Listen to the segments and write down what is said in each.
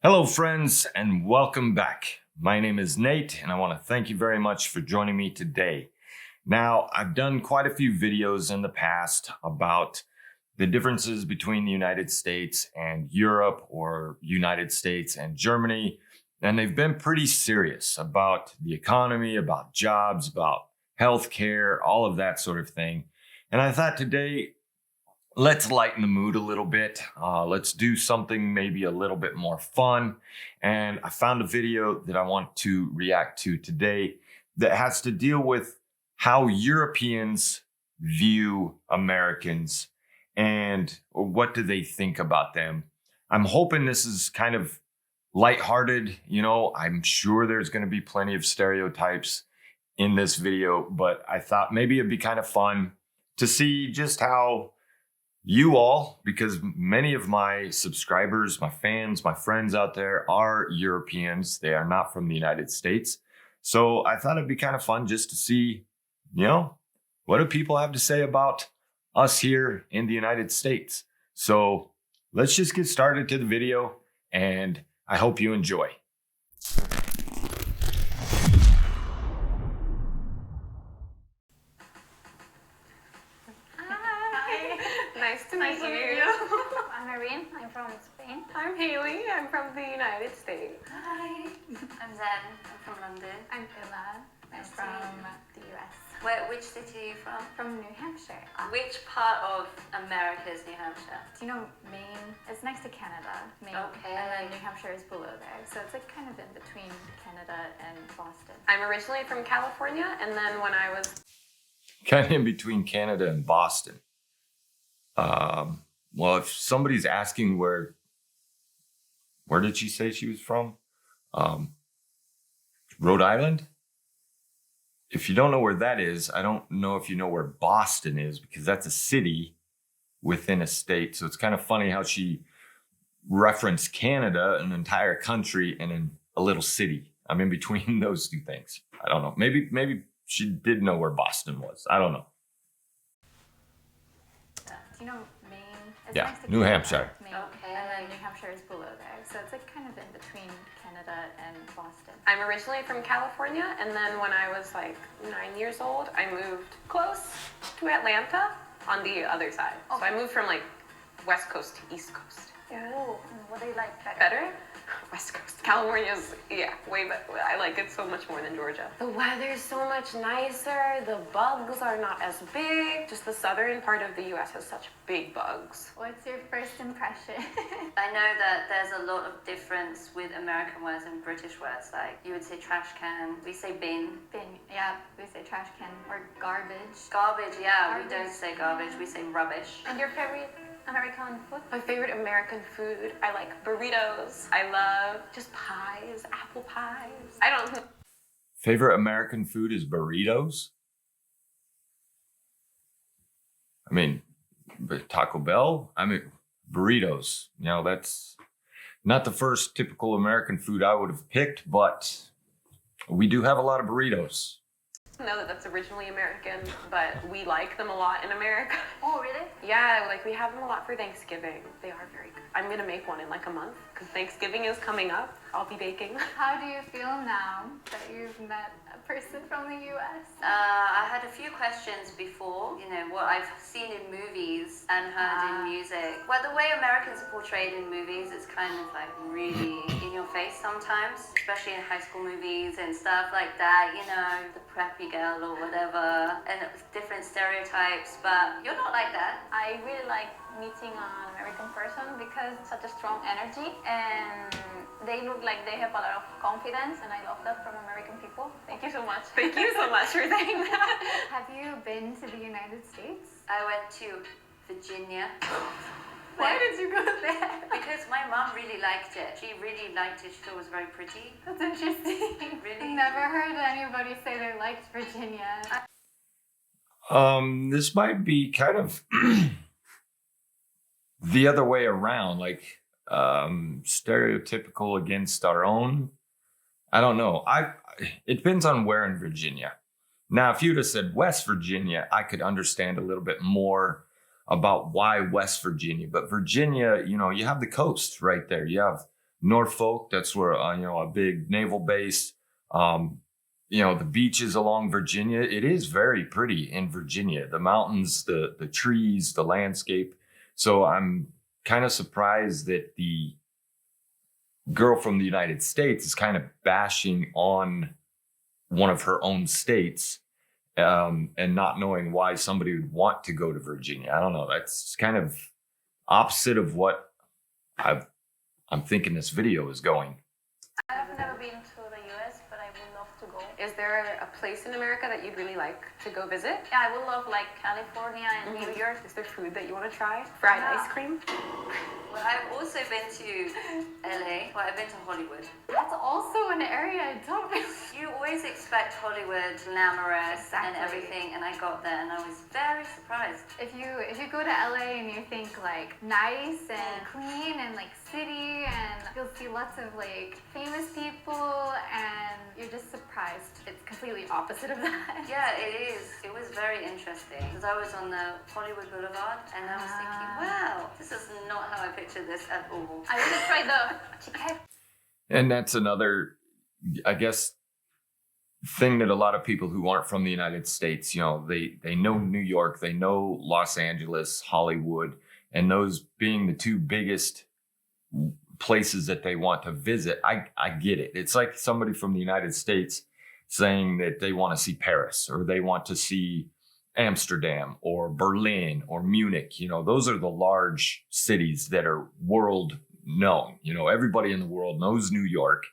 Hello, friends, and welcome back. My name is Nate, and I want to thank you very much for joining me today. Now, I've done quite a few videos in the past about the differences between the United States and Europe, or United States and Germany, and they've been pretty serious about the economy, about jobs, about healthcare, all of that sort of thing. And I thought today, let's lighten the mood a little bit. Let's do something maybe a little bit more fun. And I found a video that I want to react to today that has to deal with how Europeans view Americans and what do they think about them. I'm hoping this is kind of lighthearted. I'm sure there's going to be plenty of stereotypes in this video, but I thought maybe it'd be kind of fun to see just how you all, because many of my subscribers, my fans, my friends out there are Europeans. They are not from the United States. So I thought it'd be kind of fun just to see, what do people have to say about us here in the United States? So let's just get started to the video, and I hope you enjoy. Nice to meet you. I'm Irene. I'm from Spain. I'm Haley. I'm from the United States. Hi. I'm Zen. I'm from London. I'm Ella. I'm Nice to from meet the US. Which city are you from? From New Hampshire. Which part of America is New Hampshire? Do you know Maine? It's next to Canada. Maine. Okay. And then New Hampshire is below there. So it's like kind of in between Canada and Boston. I'm originally from California, and then when I was Kind of in between Canada and Boston. Well, if somebody's asking where did she say she was from? Rhode Island? If you don't know where that is, I don't know if you know where Boston is, because that's a city within a state. So it's kind of funny how she referenced Canada, an entire country, and then a little city. I'm in between those two things. I don't know. Maybe she did know where Boston was. I don't know. Do you know Maine? It's Yeah, next to New Canada, Hampshire. Maine. Okay. And then New Hampshire is below there. So it's like kind of in between Canada and Boston. I'm originally from California, and then when I was like 9 years old, I moved close to Atlanta on the other side. So I moved from like West Coast to East Coast. Oh, and what do you like better? Better? West Coast. California's, way better. I like it so much more than Georgia. The weather's so much nicer. The bugs are not as big. Just the southern part of the US has such big bugs. What's your first impression? I know that there's a lot of difference with American words and British words. Like you would say trash can, we say bin. Bin. Yeah, we say trash can or garbage. Garbage, yeah, we Garbage. don't say garbage, we say rubbish. And your favorite American food? My favorite American food, I like burritos. I love just pies, apple pies. I don't know. Favorite American food is burritos. I mean, Taco Bell. I mean, burritos. That's not the first typical American food I would have picked, but we do have a lot of burritos. I know that that's originally American, but we like them a lot in America. Oh, really? Yeah, like we have them a lot for Thanksgiving. They are very good. I'm gonna make one in like a month because Thanksgiving is coming up. I'll be baking. How do you feel now that you've met a person from the US? I had a few questions before, what I've seen in movies and heard in music. Well, the way Americans are portrayed in movies is kind of like really in your face sometimes, especially in high school movies and stuff like that, the preppy girl or whatever, and different stereotypes, but you're not like that. I really like meeting an American person because such a strong energy, and they look like they have a lot of confidence, and I love that from American people. Thank you so much. Thank you so much for saying that. Have you been to the United States? I went to Virginia. Why did you go there? Because my mom really liked it. She really liked it. She thought it was very pretty. That's interesting. Really? Never heard anybody say they liked Virginia. This might be kind of the other way around, like stereotypical against our own. I don't know. It depends on where in Virginia. Now, if you'd have said West Virginia, I could understand a little bit more about why West Virginia. But Virginia, you have the coast right there. You have Norfolk. That's where a big naval base. The beaches along Virginia. It is very pretty in Virginia. The mountains, the trees, the landscape. So I'm kind of surprised that the girl from the United States is kind of bashing on one of her own states, and not knowing why somebody would want to go to Virginia. I don't know. That's kind of opposite of what I'm thinking this video is going. I've never been to the US, but I would love to go. Is there a place in America that you'd really like to go visit? Yeah, I would love like California and New York. Is there food that you want to try? Fried Yeah. ice cream? Well, I've also been to LA. Well, I've been to Hollywood. That's also an area I don't really. You always expect Hollywood glamorous and Exactly. everything, and I got there and I was very surprised. If you go to LA and you think like nice and clean and like city, and you'll see lots of like famous people, and you're just surprised. It's completely opposite of that. Yeah, it is. It was very interesting because I was on the Hollywood Boulevard and I was thinking, wow, this is not how I pictured this at all. I want to try the chicken. And that's another, I guess, thing that a lot of people who aren't from the United States, they know New York, they know Los Angeles, Hollywood, and those being the two biggest places that they want to visit. I get it. It's like somebody from the United States saying that they want to see Paris, or they want to see Amsterdam or Berlin or Munich. Those are the large cities that are world known. Everybody in the world knows New York.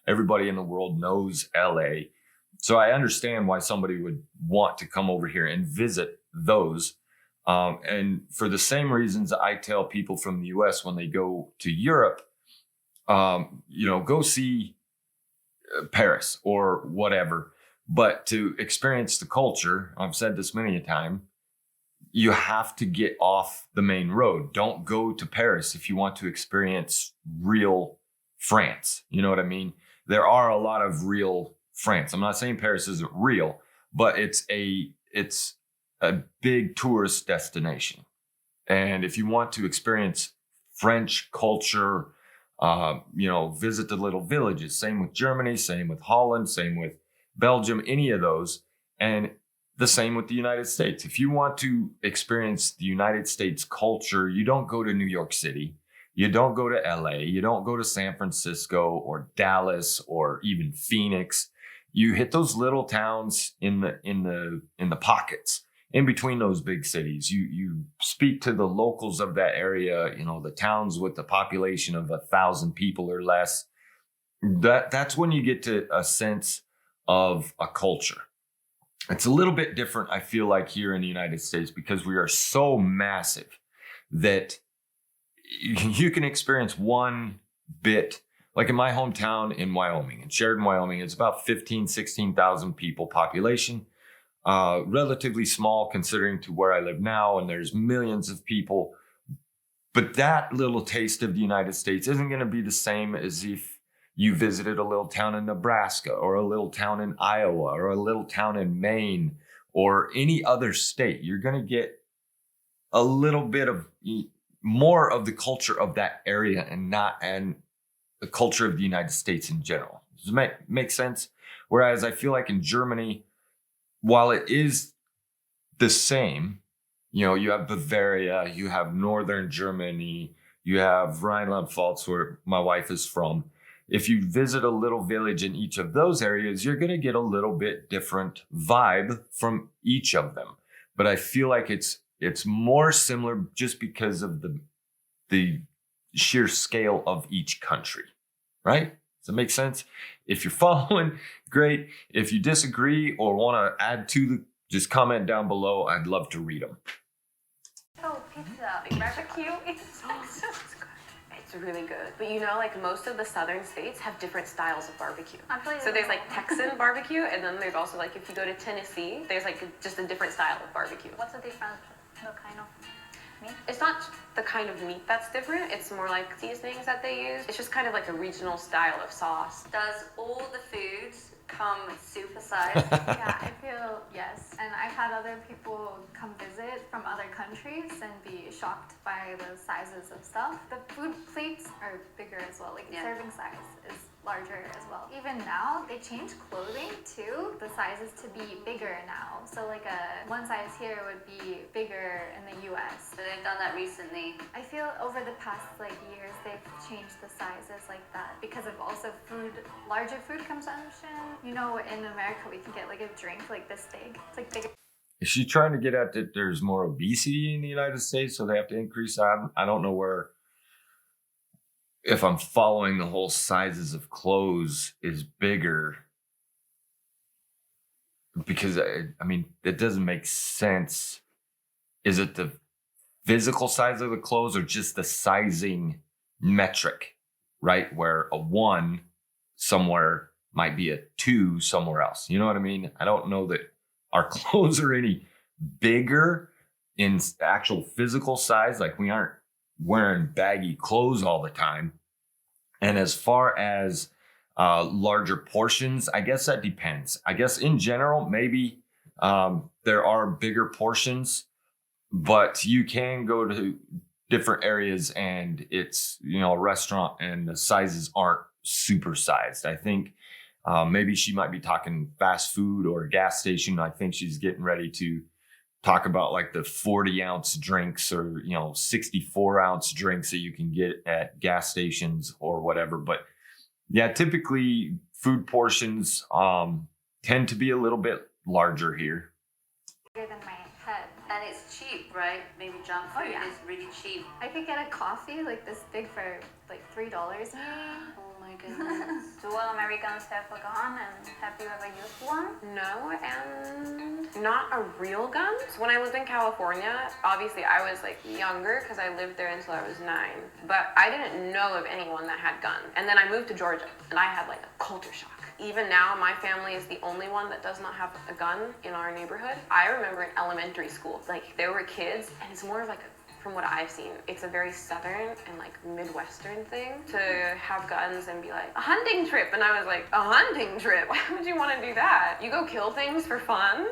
Everybody in the world knows LA. So I understand why somebody would want to come over here and visit those. And for the same reasons I tell people from the US when they go to Europe, go see Paris or whatever. But to experience the culture, I've said this many a time, you have to get off the main road. Don't go to Paris if you want to experience real France. You know what I mean? There are a lot of real France. I'm not saying Paris isn't real, but it's a big tourist destination. And if you want to experience French culture, visit the little villages. Same with Germany, same with Holland, same with Belgium, any of those. And the same with the United States. If you want to experience the United States culture, you don't go to New York City. You don't go to LA. You don't go to San Francisco or Dallas or even Phoenix. You hit those little towns in the pockets in between those big cities. You speak to the locals of that area, the towns with the population of 1,000 people or less. That's when you get to a sense of a culture. It's a little bit different, I feel like, here in the United States, because we are so massive that you can experience one bit. Like in my hometown in Wyoming, in Sheridan, Wyoming, it's about 15,000, 16,000 people population. Relatively small considering to where I live now, and there's millions of people. But that little taste of the United States isn't going to be the same as if you visited a little town in Nebraska or a little town in Iowa or a little town in Maine or any other state. You're going to get a little bit of more of the culture of that area and the culture of the United States in general. Does it make sense? Whereas I feel like in Germany, while it is the same, you have Bavaria, you have Northern Germany, you have Rhineland-Pfalz, where my wife is from. If you visit a little village in each of those areas, you're going to get a little bit different vibe from each of them. But I feel like it's more similar just because of the sheer scale of each country, right? Does that make sense? If you're following, great. If you disagree or want to add to just comment down below. I'd love to read them. Oh, pizza. Barbecue. It's so good. It's really good. But like most of the southern states have different styles of barbecue. Actually, So there's like Texan barbecue, and then there's also like if you go to Tennessee, there's like just a different style of barbecue. What's the difference? The kind of meat? It's not the kind of meat that's different. It's more like seasonings that they use. It's just kind of like a regional style of sauce. Does all the foods come supersized? Yeah, I feel yes. And I've had other people come visit from other countries and be shocked by the sizes of stuff. The food plates are bigger as well, like the serving size is larger as well. Even now, they change clothing too, the sizes to be bigger now. So like one size here would be bigger in the US. So they've done that recently. I feel over the past years, they've changed the sizes like that because of also larger food consumption. You know, in America, we can get like a drink like this big. It's like bigger. Is she trying to get at that there's more obesity in the United States, so they have to increase that? I don't know if I'm following the whole sizes of clothes is bigger, because I mean, it doesn't make sense. Is it the physical size of the clothes or just the sizing metric, right? Where a 1 somewhere might be a 2 somewhere else. You know what I mean? I don't know that our clothes are any bigger in actual physical size. Like, we aren't wearing baggy clothes all the time. And as far as larger portions, I guess that depends. I guess in general, maybe there are bigger portions, but you can go to different areas and it's, a restaurant and the sizes aren't super sized. I think maybe she might be talking fast food or a gas station. I think she's getting ready to talk about like the 40-ounce drinks or, 64-ounce drinks that you can get at gas stations or whatever. But yeah, typically food portions tend to be a little bit larger here. Bigger than my head. And it's cheap, right? Maybe junk food is really cheap. I could get a coffee like this big for like $3. Oh my goodness. Do all Americans have a gun, and have you ever used one? No, and not a real gun. When I lived in California, obviously I was like younger because I lived there until I was 9. But I didn't know of anyone that had guns. And then I moved to Georgia and I had like a culture shock. Even now, my family is the only one that does not have a gun in our neighborhood. I remember in elementary school, like there were kids, and it's more of like from what I've seen, it's a very Southern and like Midwestern thing to have guns and be like, a hunting trip. And I was like, a hunting trip? Why would you want to do that? You go kill things for fun?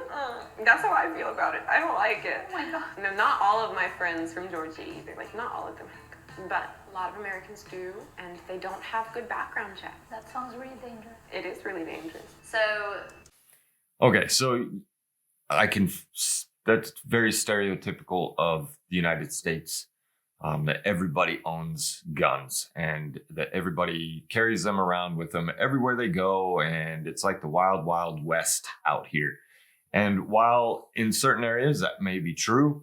That's how I feel about it. I don't like it. Oh my God. No, not all of my friends from Georgia either. Like, not all of them have guns. But a lot of Americans do, and they don't have good background checks. That sounds really dangerous. It is really dangerous. So, Okay, so that's very stereotypical of the United States, that everybody owns guns and that everybody carries them around with them everywhere they go. And it's like the wild, wild west out here. And while in certain areas that may be true,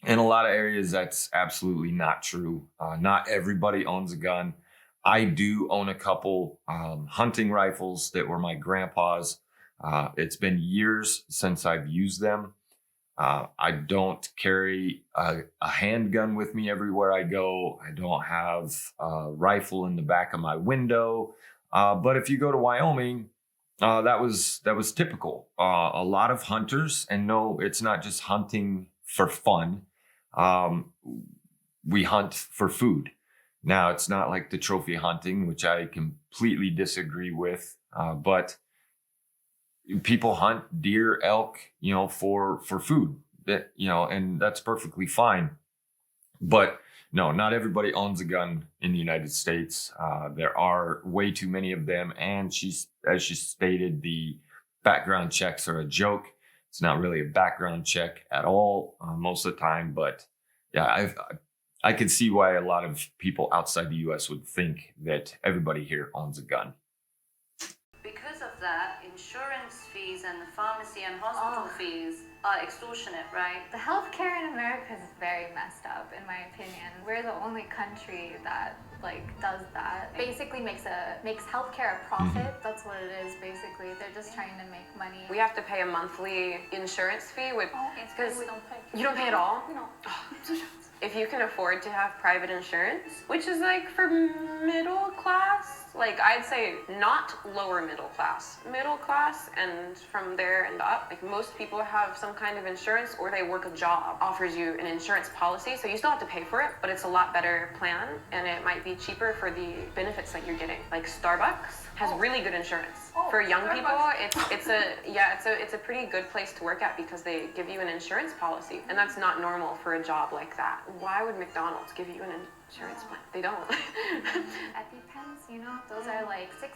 in a lot of areas that's absolutely not true. Not everybody owns a gun. I do own a couple hunting rifles that were my grandpa's. It's been years since I've used them. I don't carry a handgun with me everywhere I go. I don't have a rifle in the back of my window. But if you go to Wyoming, that was typical. A lot of hunters, and no, it's not just hunting for fun. We hunt for food. Now, it's not like the trophy hunting, which I completely disagree with. But people hunt deer, elk, for food, and that's perfectly fine. But no, not everybody owns a gun in the United States. There are way too many of them. And as she stated, the background checks are a joke. It's not really a background check at all most of the time. But yeah, I could see why a lot of people outside the U.S. would think that everybody here owns a gun. because of that, insurance fees and the pharmacy and hospital fees are extortionate, right? The healthcare in America is very messed up, in my opinion. We're the only country that does that. Basically makes healthcare a profit. That's what it is. Basically, they're just trying to make money. We have to pay a monthly insurance fee Because we don't pay. You don't pay at all? No. If you can afford to have private insurance, which is like for middle class Like, I'd say not lower middle class. Middle class, and from there and up, like most people have some kind of insurance, or they work a job, offers you an insurance policy. So you still have to pay for it, but it's a lot better plan, and it might be cheaper for the benefits that you're getting. Like Starbucks has really good insurance. For young people, it's a pretty good place to work at because they give you an insurance policy, and that's not normal for a job like that. Why would McDonald's give you an insurance plan? They don't. EpiPens, you know, those are like $600.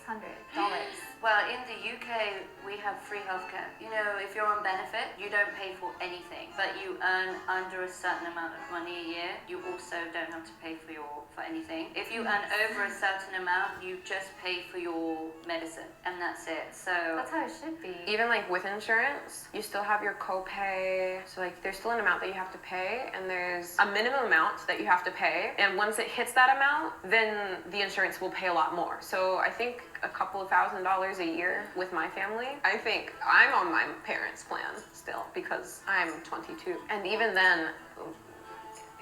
Well, in the UK, we have free healthcare. You know, if you're on benefit, you don't pay for anything, but you earn under a certain amount of money a year, you also don't have to pay for anything. If you earn over a certain amount, you just pay for your medicine, and that's it. So That's how it should be. Even like with insurance, you still have your copay. So like there's still an amount that you have to pay, and there's a minimum amount that you have to pay. And once it hits that amount, then the insurance will pay a lot more. So I think a couple of $1,000s a year with my family. I think I'm on my parents' plan still because I'm 22. And even then,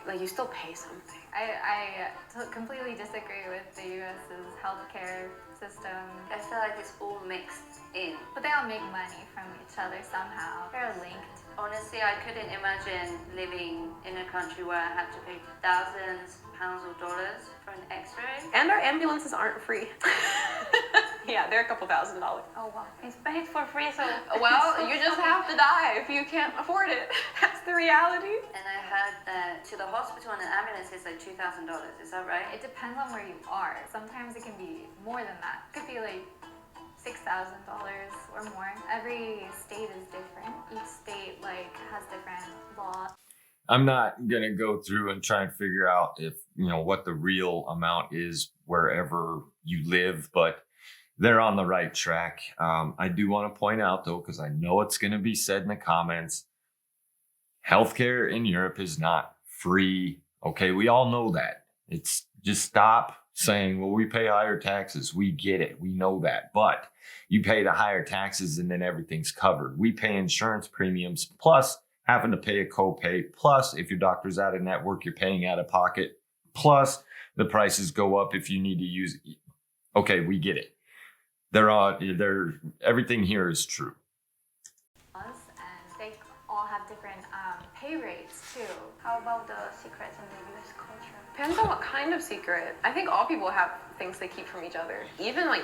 like you still pay something. I completely disagree with the US's healthcare system. I feel like it's all mixed in. But they all make money from each other somehow. They're linked. Honestly, I couldn't imagine living in a country where I had to pay thousands of pounds or dollars for an x-ray. And our ambulances aren't free. Yeah, they're a couple $1,000s. Oh wow. It's paid for free, so Well, you just have to die if you can't afford it. That's the reality. And I heard that to the hospital and an ambulance is like $2,000. Is that right? It depends on where you are. Sometimes it can be more than that. It could be like $6,000 or more. Every state is different. Each state like has different laws. I'm not going to go through and try and figure out if, what the real amount is wherever you live, but they're on the right track. I do want to point out, though, because I know it's going to be said in the comments, healthcare in Europe is not free. Okay, we all know that. It's just stop saying, well, we pay higher taxes. We get it. We know that. But you pay the higher taxes and then everything's covered. We pay insurance premiums plus having to pay a copay. Plus, if your doctor's out of network, you're paying out of pocket. Plus, the prices go up if you need to use it. Okay, we get it. Everything here is true. And they all have different pay rates too. how about the secrets in the US culture? Depends on what kind of secret. I think all people have things they keep from each other. Even like,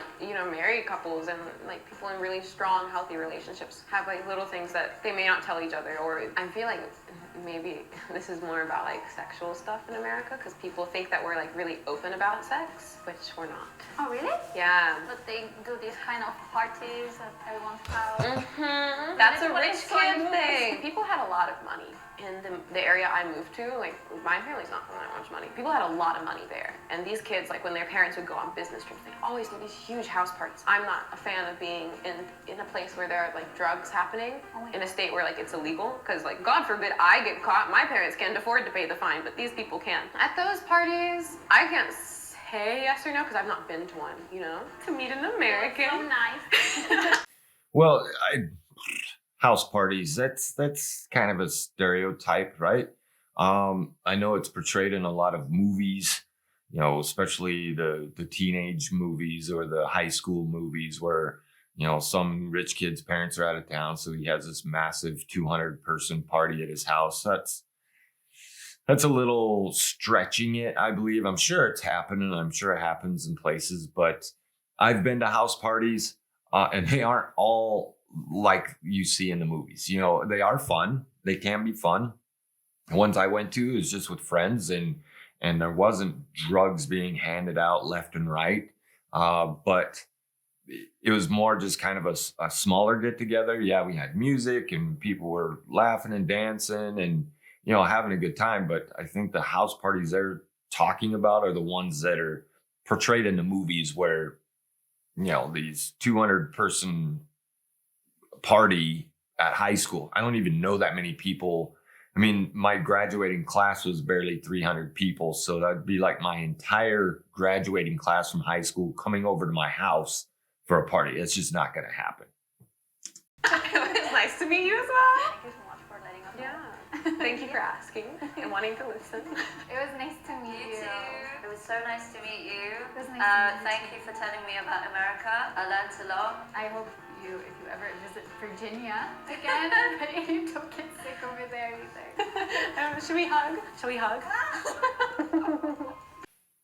married couples and like people in really strong, healthy relationships have like little things that they may not tell each other. Or I feel like maybe this is more about like sexual stuff in America because people think that we're like really open about sex, which we're not. Oh, really? Yeah. But they do these kind of parties at everyone's house. Mm-hmm. That's a What rich is going kid on? thing. People had a lot of money in the area I moved to. Like, my family's not from that much money. People had a lot of money there. And these kids, like, when their parents would go on business trips, they'd always do these huge house parties. I'm not a fan of being in a place where there are, like, drugs happening in a state where, like, it's illegal. Because, like, God forbid I get caught. My parents can't afford to pay the fine, but these people can. At those parties, I can't say yes or no because I've not been to one, to meet an American. So nice. Well, house parties, that's kind of a stereotype, right? I know it's portrayed in a lot of movies, especially the teenage movies or the high school movies where, some rich kid's parents are out of town. So he has this massive 200-person party at his house. That's a little stretching it, I believe. I'm sure it's happening. I'm sure it happens in places, but I've been to house parties and they aren't all like you see in the movies. They are fun. They can be fun. The ones I went to is just with friends and there wasn't drugs being handed out left and right. But it was more just kind of a smaller get together. Yeah, we had music and people were laughing and dancing and, having a good time. But I think the house parties they're talking about are the ones that are portrayed in the movies where, these 200-person party at high school. I don't even know that many people. I mean, my graduating class was barely 300 people. So that'd be like my entire graduating class from high school coming over to my house for a party. It's just not going to happen. It was nice to meet you as well. Thank you so much for letting us know. Yeah. Thank you for asking and wanting to listen. It was nice to meet you. It was so nice to meet you. It was nice to meet Thank you for telling me about America. I learned a lot. I hope if you ever visit Virginia again, you don't get sick over there either. Should we hug? Shall we hug?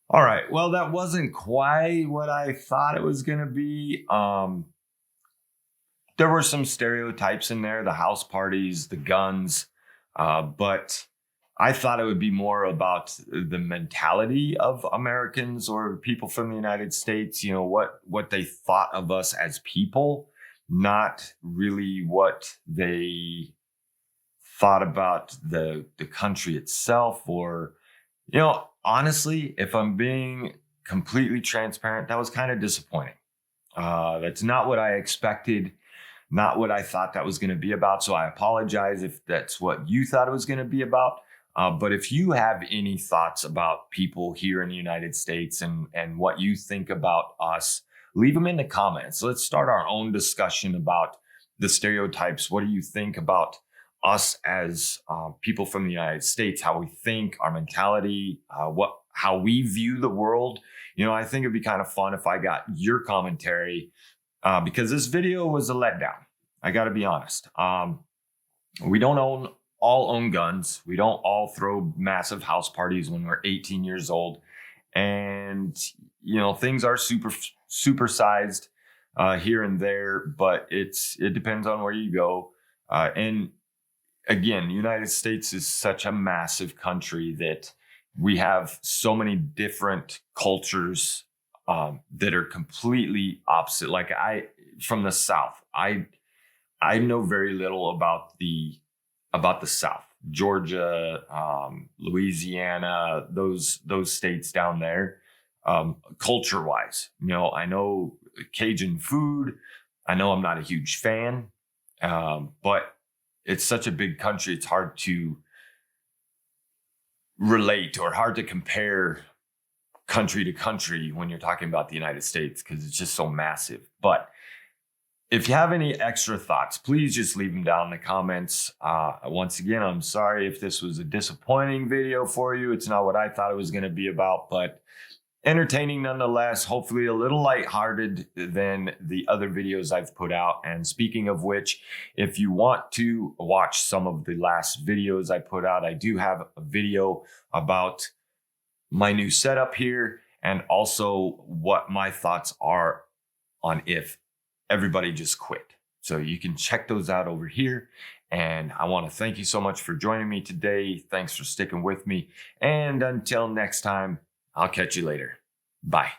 All right. Well, that wasn't quite what I thought it was going to be. There were some stereotypes in there, the house parties, the guns, but I thought it would be more about the mentality of Americans or people from the United States, what they thought of us as people, not really what they thought about the country itself. Or, honestly, if I'm being completely transparent, that was kind of disappointing. That's not what I expected. Not what I thought that was going to be about. So I apologize if that's what you thought it was going to be about. But if you have any thoughts about people here in the United States and what you think about us, leave them in the comments. Let's start our own discussion about the stereotypes. What do you think about us as people from the United States, how we think, our mentality, how we view the world? I think it'd be kind of fun if I got your commentary. Because this video was a letdown. I got to be honest. We don't all own guns. We don't all throw massive house parties when we're 18 years old. And, things are supersized here and there, but it depends on where you go. And again, the United States is such a massive country that we have so many different cultures that are completely opposite. Like from the South, I know very little about the South, Georgia, Louisiana, those states down there. Culture wise, I know Cajun food. I know I'm not a huge fan, but it's such a big country. It's hard to relate or hard to compare country to country when you're talking about the United States, because it's just so massive. But if you have any extra thoughts, please just leave them down in the comments. Once again, I'm sorry if this was a disappointing video for you. It's not what I thought it was going to be about, but entertaining nonetheless, hopefully a little lighthearted than the other videos I've put out. And speaking of which, if you want to watch some of the last videos I put out, I do have a video about my new setup here and also what my thoughts are on if everybody just quit. So you can check those out over here. And I want to thank you so much for joining me today. Thanks for sticking with me. And until next time, I'll catch you later. Bye.